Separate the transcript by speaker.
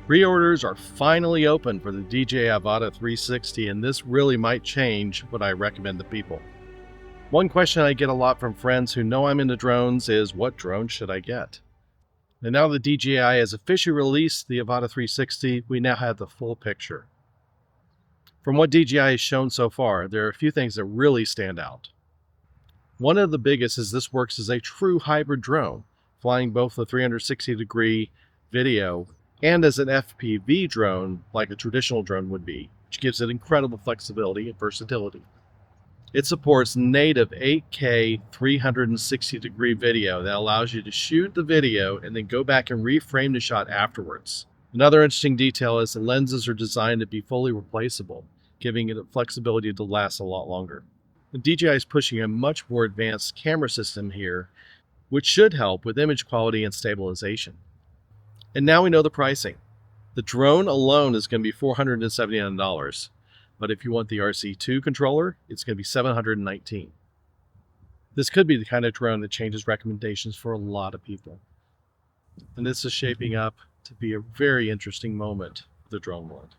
Speaker 1: Pre-orders are finally open for the DJI Avata 360, and this really might change what I recommend to people. One question I get a lot from friends who know I'm into drones is, what drone should I get? And now that DJI has officially released the Avata 360, we now have the full picture. From what DJI has shown so far, there are a few things that really stand out. One of the biggest is this works as a true hybrid drone, flying both a 360-degree video and as an FPV drone like a traditional drone would be, which gives it incredible flexibility and versatility. It supports native 8K 360-degree video that allows you to shoot the video and then go back and reframe the shot afterwards. Another interesting detail is the lenses are designed to be fully replaceable, giving it flexibility to last a lot longer. The DJI is pushing a much more advanced camera system here, which should help with image quality and stabilization. And now we know the pricing. The drone alone is going to be $479, but if you want the RC2 controller, it's going to be $719. This could be the kind of drone that changes recommendations for a lot of people. And this is shaping up to be a very interesting moment for the drone world.